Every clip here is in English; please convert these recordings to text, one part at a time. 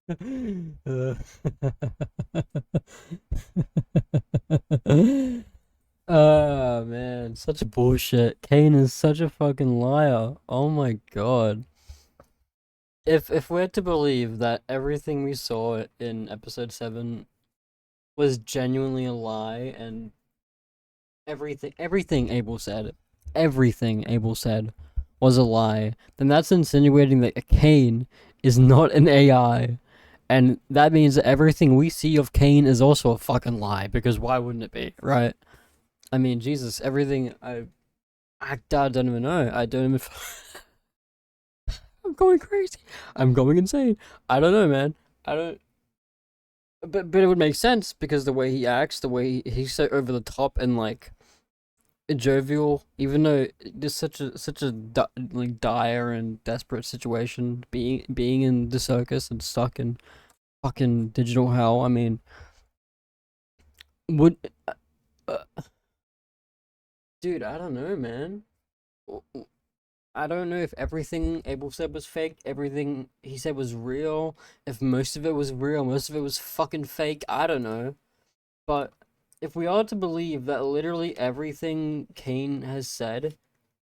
Uh, Oh man, such bullshit. Caine is such a fucking liar. Oh my god. If we're to believe that everything we saw in episode 7 was genuinely a lie and everything Abel said was a lie, then that's insinuating that Caine is not an AI. And that means that everything we see of Caine is also a fucking lie, because why wouldn't it be, right? I mean, Jesus, everything I don't even know. I don't even I'm going crazy. I'm going insane. I don't know, man. I don't but it would make sense because the way he acts, the way he's so over the top and like jovial, even though there's such a like dire and desperate situation, being in the circus and stuck in fucking digital hell. I mean, would uh, dude, I don't know, man. I don't know if everything Abel said was fake, everything he said was real, if most of it was real, most of it was fucking fake. I don't know. But if we are to believe that literally everything Caine has said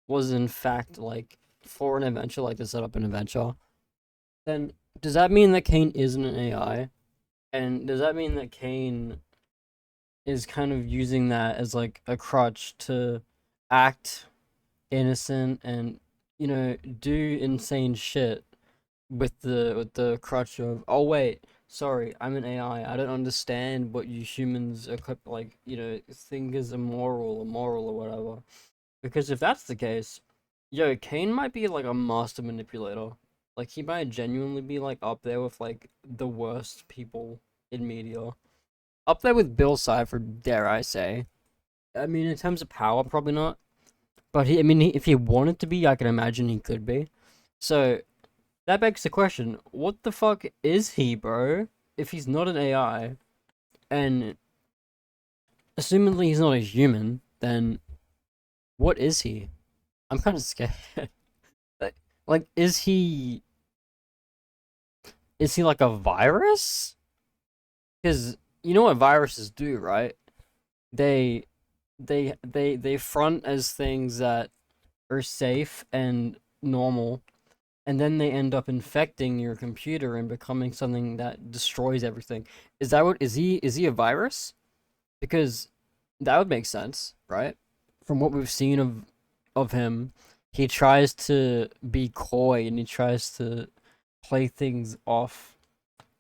was in fact like for an adventure, like to set up an adventure, then does that mean that Caine isn't an AI? And does that mean that Caine is kind of using that as like a crutch to act innocent and, do insane shit with the crutch of, oh wait, sorry, I'm an AI. I don't understand what you humans are like, think is immoral or whatever. Because if that's the case, yo, Caine might be like a master manipulator. Like he might genuinely be like up there with like the worst people in media. Up there with Bill Cipher, dare I say. I mean, in terms of power, probably not. But if he wanted to be, I can imagine he could be. So that begs the question: what the fuck is he, bro? If he's not an AI, and assumingly he's not a human, then what is he? I'm kind of scared. like, is he? Is he like a virus? Because you know what viruses do, right? They, they front as things that are safe and normal, and then they end up infecting your computer and becoming something that destroys everything. Is that what is he a virus? Because that would make sense, right? From what we've seen of him, he tries to be coy and he tries to play things off.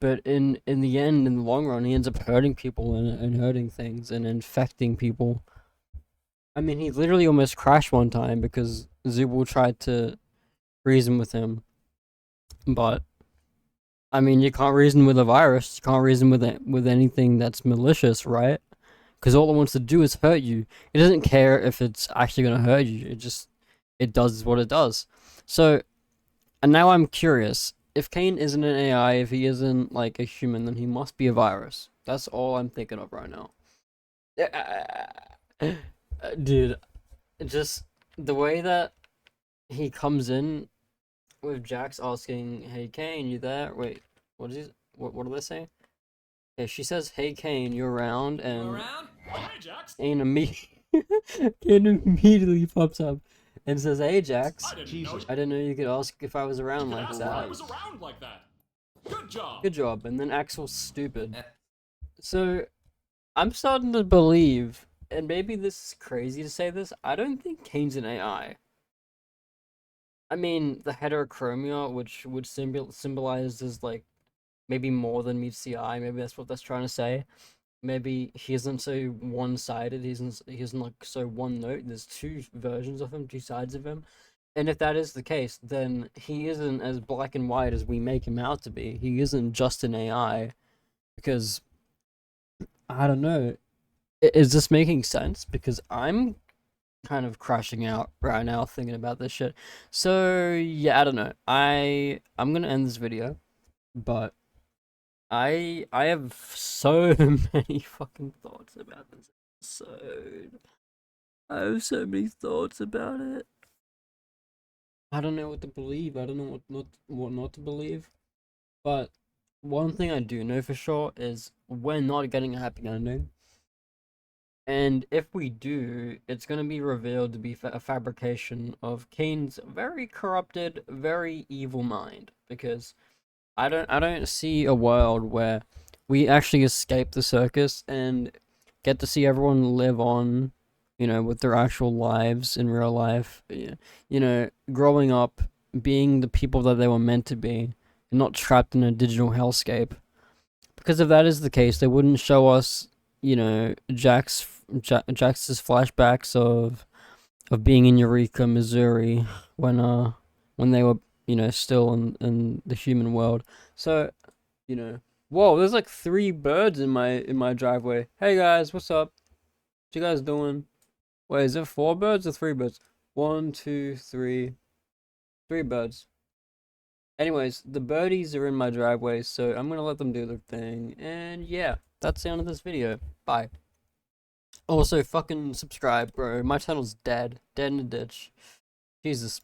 But in the end, in the long run, he ends up hurting people and hurting things and infecting people. I mean, he literally almost crashed one time because Zubul tried to reason with him. But I mean, you can't reason with a virus. You can't reason with anything that's malicious, right? Because all it wants to do is hurt you. It doesn't care if it's actually gonna hurt you. It does what it does. So, and now I'm curious. If Caine isn't an AI, if he isn't like a human, then he must be a virus. That's all I'm thinking of right now. Dude, just the way that he comes in with Jax asking, "Hey Caine, you there?" Wait, what is he? What do they say? Okay, she says, "Hey Caine, you around?" You And around? Hey, Jax. Caine immediately pops up and says, "Hey Jax, I didn't know I didn't know you could ask if I was you around could like ask if I that. was around like that. Good job. Good job." And then Axel's stupid. So I'm starting to believe, and maybe this is crazy to say this, I don't think Caine's an AI. I mean, the heterochromia, which would symbolize as like maybe more than meets the eye. Maybe that's what that's trying to say. Maybe he isn't so one-sided. He isn't like so one note. There's two versions of him, two sides of him. And if that is the case, then he isn't as black and white as we make him out to be. He isn't just an AI. Because I don't know. Is this making sense? Because I'm kind of crashing out right now thinking about this shit. So yeah, I don't know. I'm gonna end this video, but I have so many fucking thoughts about this episode. I have so many thoughts about it. I don't know what to believe. I don't know what not to believe. But one thing I do know for sure is we're not getting a happy ending. And if we do, it's gonna be revealed to be a fabrication of Caine's very corrupted, very evil mind. Because I don't see a world where we actually escape the circus and get to see everyone live on, with their actual lives in real life. Growing up, being the people that they were meant to be, and not trapped in a digital hellscape. Because if that is the case, they wouldn't show us, Jax's flashbacks of being in Eureka, Missouri, when they were, still in the human world. So, whoa, there's like 3 birds in my driveway. Hey guys, what's up? What you guys doing? Wait, is it 4 birds or 3 birds? 1, 2, 3, 3 birds. Anyways, the birdies are in my driveway, so I'm gonna let them do their thing. And yeah, that's the end of this video. Bye. Also, fucking subscribe, bro. My channel's dead. Dead in the ditch. Jesus.